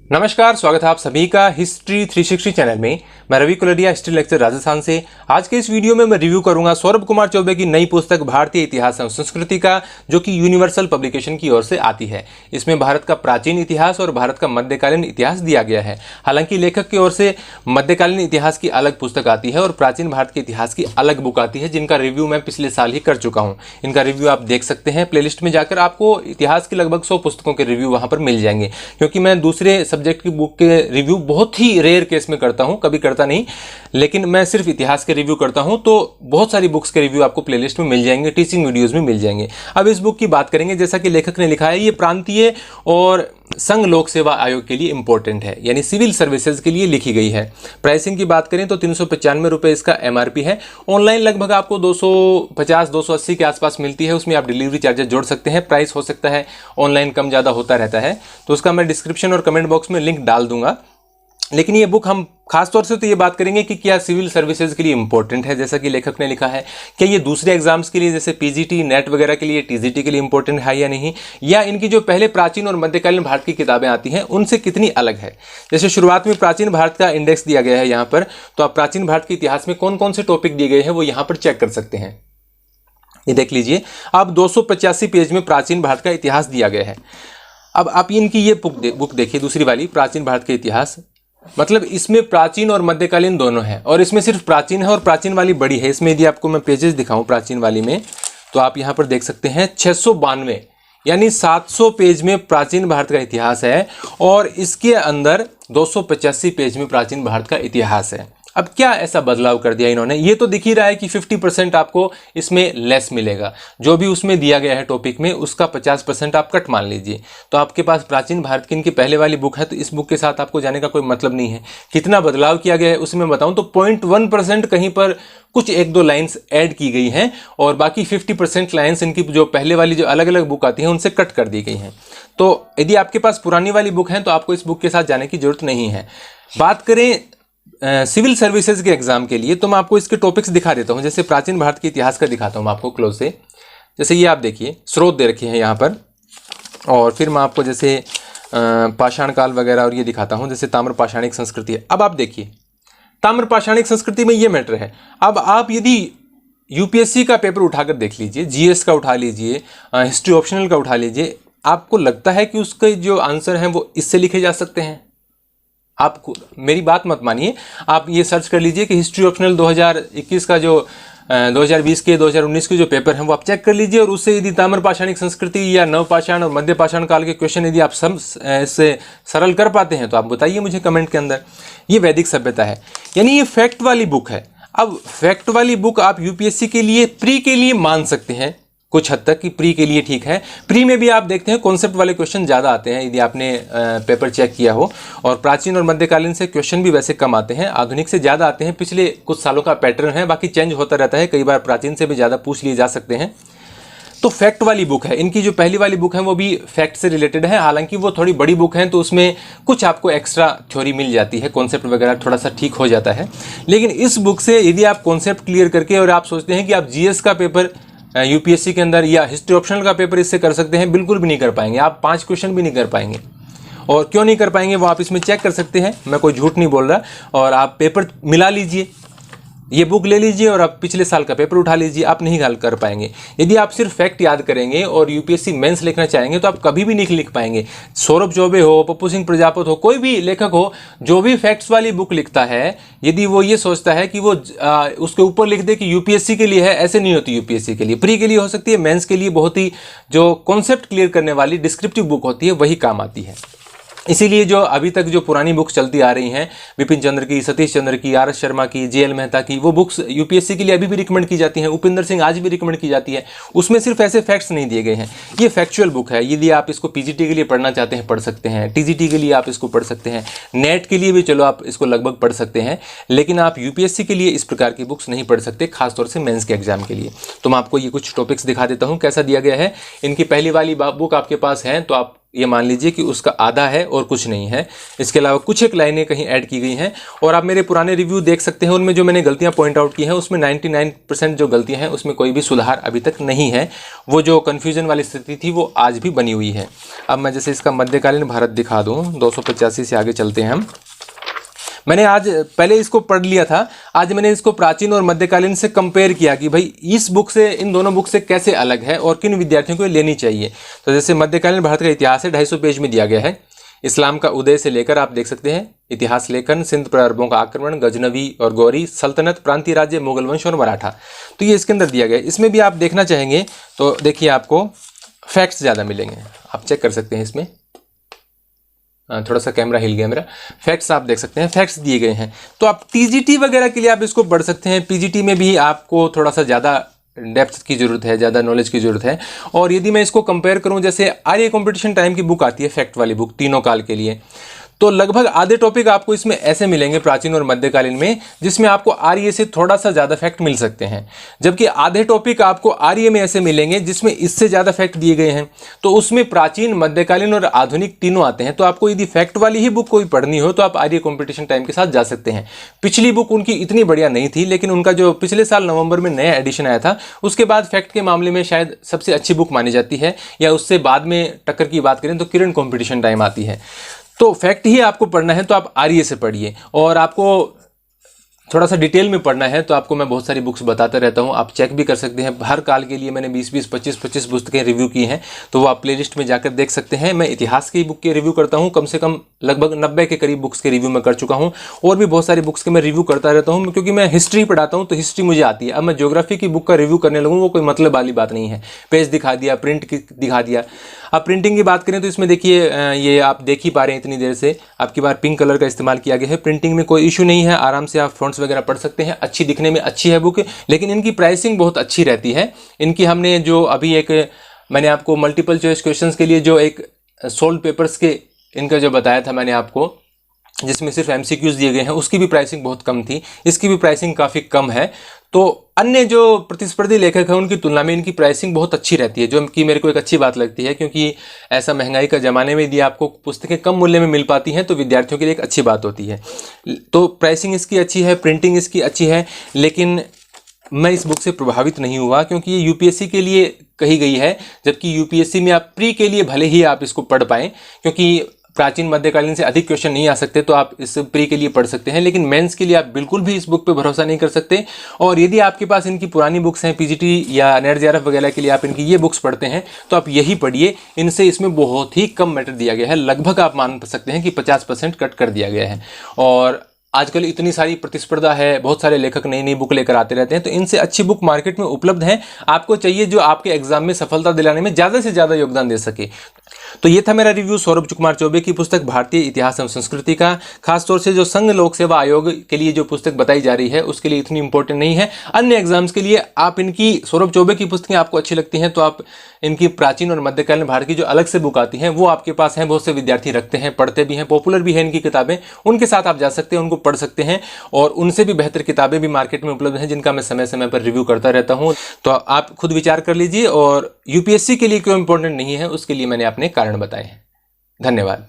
नमस्कार, स्वागत है आप सभी का हिस्ट्री 360 चैनल में। मैं रवि कुलडिया, हिस्ट्री लेक्चर राजस्थान से। आज के इस वीडियो में मैं रिव्यू करूंगा सौरभ कुमार चौबे की नई पुस्तक भारतीय इतिहास एवं संस्कृति का, जो कि यूनिवर्सल पब्लिकेशन की ओर से आती है। इसमें भारत का प्राचीन इतिहास और भारत का मध्यकालीन इतिहास दिया गया है। हालांकि लेखक की ओर से मध्यकालीन इतिहास की अलग पुस्तक आती है और प्राचीन भारत के इतिहास की अलग बुक आती है, जिनका रिव्यू मैं पिछले साल ही कर चुका हूँ। इनका रिव्यू आप देख सकते हैं प्लेलिस्ट में जाकर। आपको इतिहास की लगभग 100 पुस्तकों के रिव्यू वहाँ पर मिल जाएंगे, क्योंकि मैं दूसरे सब्जेक्ट की बुक के रिव्यू बहुत ही रेयर केस में करता हूं, कभी करता नहीं, लेकिन मैं सिर्फ इतिहास के रिव्यू करता हूं। तो बहुत सारी बुक्स के रिव्यू आपको प्लेलिस्ट में मिल जाएंगे, टीचिंग वीडियोस में मिल जाएंगे। अब इस बुक की बात करेंगे। जैसा कि लेखक ने लिखा है, ये प्रांतीय और संघ लोक सेवा आयोग के लिए इंपॉर्टेंट है, यानी सिविल सर्विसेज के लिए लिखी गई है। प्राइसिंग की बात करें तो 395 रुपये इसका एमआरपी है। ऑनलाइन लगभग आपको 250-280 के आसपास मिलती है। उसमें आप डिलीवरी चार्जेस जोड़ सकते हैं। प्राइस हो सकता है ऑनलाइन कम ज़्यादा होता रहता है, तो उसका मैं डिस्क्रिप्शन और कमेंट बॉक्स में लिंक डाल दूंगा। लेकिन ये बुक हम खासतौर से तो ये बात करेंगे कि क्या सिविल सर्विसेज के लिए इंपॉर्टेंट है, जैसा कि लेखक ने लिखा है। क्या ये दूसरे एग्जाम्स के लिए, जैसे पीजीटी, नेट वगैरह के लिए, टीजीटी के लिए इंपॉर्टेंट है या नहीं, या इनकी जो पहले प्राचीन और मध्यकालीन भारत की किताबें आती हैं उनसे कितनी अलग है। जैसे शुरुआत में प्राचीन भारत का इंडेक्स दिया गया है यहाँ पर, तो आप प्राचीन भारत के इतिहास में कौन कौन से टॉपिक दिए गए हैं वो यहाँ पर चेक कर सकते हैं। ये देख लीजिए, अब 285 पेज में प्राचीन भारत का इतिहास दिया गया है। अब आप इनकी ये बुक देखिए, दूसरी वाली, प्राचीन भारत के इतिहास। मतलब इसमें प्राचीन और मध्यकालीन दोनों है, और इसमें सिर्फ प्राचीन है, और प्राचीन वाली बड़ी है। इसमें यदि आपको मैं पेजेस दिखाऊं प्राचीन वाली में, तो आप यहां पर देख सकते हैं 692 यानी 700 पेज में प्राचीन भारत का इतिहास है, और इसके अंदर 285 पेज में प्राचीन भारत का इतिहास है। अब क्या ऐसा बदलाव कर दिया इन्होंने? ये तो दिख ही रहा है कि 50% आपको इसमें लेस मिलेगा। जो भी उसमें दिया गया है टॉपिक में, उसका 50% आप कट मान लीजिए। तो आपके पास प्राचीन भारत की इनकी पहले वाली बुक है, तो इस बुक के साथ आपको जाने का कोई मतलब नहीं है। कितना बदलाव किया गया है उसमें बताऊं तो 0.1% कहीं पर कुछ 1-2 लाइन्स ऐड की गई हैं, और बाकी 50% लाइन्स इनकी जो पहले वाली जो अलग अलग बुक आती हैं उनसे कट कर दी गई हैं। तो यदि आपके पास पुरानी वाली बुक है तो आपको इस बुक के साथ जाने की जरूरत नहीं है। बात करें सिविल सर्विसेज के एग्जाम के लिए, तो मैं आपको इसके टॉपिक्स दिखा देता हूं। जैसे प्राचीन भारत के इतिहास का दिखाता हूं मैं आपको क्लोज से। जैसे ये आप देखिए, स्रोत दे रखे हैं यहाँ पर, और फिर मैं आपको जैसे पाषाण काल वगैरह और ये दिखाता हूं। जैसे ताम्र पाषाणिक संस्कृति है। अब आप देखिए, ताम्र पाषाणिक संस्कृति में ये मैटर है। अब आप यदि यूपीएससी का पेपर उठाकर देख लीजिए, जीएस का उठा लीजिए, हिस्ट्री ऑप्शनल का उठा लीजिए, आपको लगता है कि उसके जो आंसर हैं वो इससे लिखे जा सकते हैं? आपको मेरी बात मत मानिए, आप ये सर्च कर लीजिए कि हिस्ट्री ऑप्शनल 2021 का जो 2020 के 2019 के जो पेपर हैं वो आप चेक कर लीजिए, और उससे यदि ताम्र पाषाणिक संस्कृति या नवपाषाण और मध्य पाषाण काल के क्वेश्चन यदि आप सब इससे सरल कर पाते हैं तो आप बताइए मुझे कमेंट के अंदर। ये वैदिक सभ्यता है, यानी ये फैक्ट वाली बुक है। अब फैक्ट वाली बुक आप यूपीएससी के लिए, प्री के लिए मान सकते हैं कुछ हद तक, कि प्री के लिए ठीक है। प्री में भी आप देखते हैं कॉन्सेप्ट वाले क्वेश्चन ज़्यादा आते हैं यदि आपने पेपर चेक किया हो, और प्राचीन और मध्यकालीन से क्वेश्चन भी वैसे कम आते हैं, आधुनिक से ज़्यादा आते हैं। पिछले कुछ सालों का पैटर्न है, बाकी चेंज होता रहता है, कई बार प्राचीन से भी ज़्यादा पूछ लिए जा सकते हैं। तो फैक्ट वाली बुक है। इनकी जो पहली वाली बुक है वो भी फैक्ट से रिलेटेड है, हालांकि वो थोड़ी बड़ी बुक है, तो उसमें कुछ आपको एक्स्ट्रा थ्योरी मिल जाती है, कॉन्सेप्ट वगैरह थोड़ा सा ठीक हो जाता है। लेकिन इस बुक से यदि आप कॉन्सेप्ट क्लियर करके, और आप सोचते हैं कि आप जीएस का पेपर यूपीएससी के अंदर या हिस्ट्री ऑप्शनल का पेपर इससे कर सकते हैं, बिल्कुल भी नहीं कर पाएंगे। आप 5 क्वेश्चन भी नहीं कर पाएंगे। और क्यों नहीं कर पाएंगे वो आप इसमें चेक कर सकते हैं, मैं कोई झूठ नहीं बोल रहा। और आप पेपर मिला लीजिए, ये बुक ले लीजिए और आप पिछले साल का पेपर उठा लीजिए, आप नहीं हल कर पाएंगे। यदि आप सिर्फ फैक्ट याद करेंगे और यूपीएससी मेंस लिखना चाहेंगे तो आप कभी भी नहीं लिख पाएंगे। सौरभ चौबे हो, पप्पू सिंह प्रजापत हो, कोई भी लेखक हो, जो भी फैक्ट्स वाली बुक लिखता है, यदि वो ये सोचता है कि वो उसके ऊपर लिख दे कि यूपीएससी के लिए है, ऐसे नहीं होती। यूपीएससी के लिए, प्री के लिए हो सकती है, मेंस के लिए बहुत ही जो कॉन्सेप्ट क्लियर करने वाली डिस्क्रिप्टिव बुक होती है वही काम आती है। इसीलिए जो अभी तक जो पुरानी बुक्स चलती आ रही हैं, विपिन चंद्र की, सतीश चंद्र की, आर एस शर्मा की, जेएल मेहता की, वो बुक्स यूपीएससी के लिए अभी भी रिकमेंड की जाती हैं। उपिंदर सिंह आज भी रिकमेंड की जाती है। उसमें सिर्फ ऐसे फैक्ट्स नहीं दिए गए हैं। ये फैक्चुअल बुक है। यदि आप इसको पीजीटी के लिए पढ़ना चाहते हैं पढ़ सकते हैं, टीजीटी के लिए आप इसको पढ़ सकते हैं, नेट के लिए भी चलो आप इसको लगभग पढ़ सकते हैं, लेकिन आप यूपीएससी के लिए इस प्रकार की बुक्स नहीं पढ़ सकते, खासतौर से मेंस के एग्जाम के लिए। तो मैं आपको ये कुछ टॉपिक्स दिखा देता हूँ कैसा दिया गया है। इनकी पहली वाली बुक आपके पास है तो आप ये मान लीजिए कि उसका आधा है और कुछ नहीं है। इसके अलावा कुछ एक लाइनें कहीं ऐड की गई हैं और आप मेरे पुराने रिव्यू देख सकते हैं, उनमें जो मैंने गलतियां पॉइंट आउट की हैं उसमें 99% जो गलतियां हैं उसमें कोई भी सुधार अभी तक नहीं है। वो जो कन्फ्यूजन वाली स्थिति थी वो आज भी बनी हुई है। अब मैं जैसे इसका मध्यकालीन भारत दिखा दूँ, 285 से आगे चलते हैं हम। मैंने आज पहले इसको पढ़ लिया था, आज मैंने इसको प्राचीन और मध्यकालीन से कंपेयर किया कि भाई इस बुक से, इन दोनों बुक से कैसे अलग है और किन विद्यार्थियों को लेनी चाहिए। तो जैसे मध्यकालीन भारत का इतिहास है, 250 पेज में दिया गया है। इस्लाम का उदय से लेकर आप देख सकते हैं इतिहास लेखन, सिंध पर अरबों का आक्रमण, गजनवी और गौरी सल्तनत, प्रांतीय राज्य, मुगल वंश और मराठा, तो ये इसके अंदर दिया गया है। इसमें भी आप देखना चाहेंगे तो देखिए आपको फैक्ट्स ज़्यादा मिलेंगे, आप चेक कर सकते हैं। इसमें थोड़ा सा कैमरा हिल गया मेरा। फैक्ट्स आप देख सकते हैं, फैक्ट्स दिए गए हैं। तो आप टीजीटी वगैरह के लिए आप इसको पढ़ सकते हैं। पीजीटी में भी आपको थोड़ा सा ज़्यादा डेप्थ की जरूरत है, ज़्यादा नॉलेज की जरूरत है। और यदि मैं इसको कंपेयर करूं, जैसे आर्य कंपटीशन टाइम की बुक आती है, फैक्ट वाली बुक, तीनों काल के लिए, तो लगभग आधे टॉपिक आपको इसमें ऐसे मिलेंगे प्राचीन और मध्यकालीन में जिसमें आपको आर्य से थोड़ा सा ज़्यादा फैक्ट मिल सकते हैं, जबकि आधे टॉपिक आपको आर्य में ऐसे मिलेंगे जिसमें इससे ज़्यादा फैक्ट दिए गए हैं। तो उसमें प्राचीन, मध्यकालीन और आधुनिक तीनों आते हैं। तो आपको यदि फैक्ट वाली ही बुक कोई पढ़नी हो तो आप आर्य कॉम्पिटिशन टाइम के साथ जा सकते हैं। पिछली बुक उनकी इतनी बढ़िया नहीं थी, लेकिन उनका जो पिछले साल नवंबर में नया एडिशन आया था उसके बाद फैक्ट के मामले में शायद सबसे अच्छी बुक मानी जाती है। या उससे बाद में टक्कर की बात करें तो किरण कॉम्पिटिशन टाइम आती है। तो फैक्ट ही आपको पढ़ना है तो आप आर्य से पढ़िए, और आपको थोड़ा सा डिटेल में पढ़ना है तो आपको मैं बहुत सारी बुक्स बताता रहता हूँ, आप चेक भी कर सकते हैं। हर काल के लिए मैंने 20-20, 25-25 पुस्तकें रिव्यू की हैं, तो वो आप प्लेलिस्ट में जाकर देख सकते हैं। मैं इतिहास की बुक के रिव्यू करता हूँ, कम से कम लगभग 90 के करीब बुक्स के रिव्यू मैं कर चुका हूँ। और भी बहुत सारी बुक्स के मैं रिव्यू करता रहता हूँ, क्योंकि मैं हिस्ट्री पढ़ाता हूँ तो हिस्ट्री मुझे आती है। अब मैं ज्योग्राफी की बुक का रिव्यू करने लगूँ वो कोई मतलब वाली बात नहीं है। पेज दिखा दिया, प्रिंट दिखा दिया। अब प्रिंटिंग की बात करें तो इसमें देखिए, ये आप देख ही पा रहे हैं इतनी देर से, आपकी बार पिंक कलर का इस्तेमाल किया गया है। प्रिंटिंग में कोई इशू नहीं है, आराम से आप फॉन्ट्स वगैरह पढ़ सकते हैं। अच्छी दिखने में अच्छी है बुक, लेकिन इनकी प्राइसिंग बहुत अच्छी रहती है। इनकी हमने जो अभी एक, मैंने आपको मल्टीपल चॉइस क्वेश्चंस के लिए जो एक सोल्ड पेपर्स के इनका जो बताया था मैंने आपको, जिसमें सिर्फ एमसीक्यूज दिए गए हैं, उसकी भी प्राइसिंग बहुत कम थी। इसकी भी प्राइसिंग काफ़ी कम है। तो अन्य जो प्रतिस्पर्धी लेखक हैं उनकी तुलना में इनकी प्राइसिंग बहुत अच्छी रहती है, जो कि मेरे को एक अच्छी बात लगती है, क्योंकि ऐसा महंगाई का ज़माने में यदि आपको पुस्तकें कम मूल्य में मिल पाती हैं तो विद्यार्थियों के लिए एक अच्छी बात होती है। तो प्राइसिंग इसकी अच्छी है, प्रिंटिंग इसकी अच्छी है, लेकिन मैं इस बुक से प्रभावित नहीं हुआ, क्योंकि ये यूपीएससी के लिए कही गई है। जबकि यूपीएससी में आप प्री के लिए भले ही आप इसको पढ़ पाएँ, क्योंकि प्राचीन मध्यकालीन से अधिक क्वेश्चन नहीं आ सकते, तो आप इस प्री के लिए पढ़ सकते हैं, लेकिन मेंस के लिए आप बिल्कुल भी इस बुक पे भरोसा नहीं कर सकते। और यदि आपके पास इनकी पुरानी बुक्स हैं, पीजीटी या नेट जेआरएफ वगैरह के लिए आप इनकी ये बुक्स पढ़ते हैं, तो आप यही पढ़िए। इनसे इसमें बहुत ही कम मैटर दिया गया है, लगभग आप मान सकते हैं कि 50% कट कर दिया गया है। और आजकल इतनी सारी प्रतिस्पर्धा है, बहुत सारे लेखक नई नई बुक लेकर आते रहते हैं, तो इनसे अच्छी बुक मार्केट में उपलब्ध है। आपको चाहिए जो आपके एग्जाम में सफलता दिलाने में ज़्यादा से ज़्यादा योगदान दे सके। तो ये था मेरा रिव्यू सौरभ कुमार चौबे की पुस्तक भारतीय इतिहास एवं संस्कृति का। खासतौर से जो संघ लोक सेवा आयोग के लिए जो पुस्तक बताई जा रही है उसके लिए इतनी इंपॉर्टेंट नहीं है। अन्य एग्जाम्स के लिए आप इनकी, सौरभ चौबे की पुस्तकें आपको अच्छी लगती हैं तो आप इनकी प्राचीन और मध्यकालीन भारत की जो अलग से बुक आती हैं वो आपके पास हैं, बहुत से विद्यार्थी रखते हैं, पढ़ते भी हैं, पॉपुलर भी है इनकी किताबें, उनके साथ आप जा सकते हैं, उनको पढ़ सकते हैं। और उनसे भी बेहतर किताबें भी मार्केट में उपलब्ध हैं जिनका मैं समय समय पर रिव्यू करता रहता हूँ। तो आप खुद विचार कर लीजिए। और यूपीएससी के लिए क्यों इंपॉर्टेंट नहीं है उसके लिए मैंने अपने कारण बताए हैं। धन्यवाद।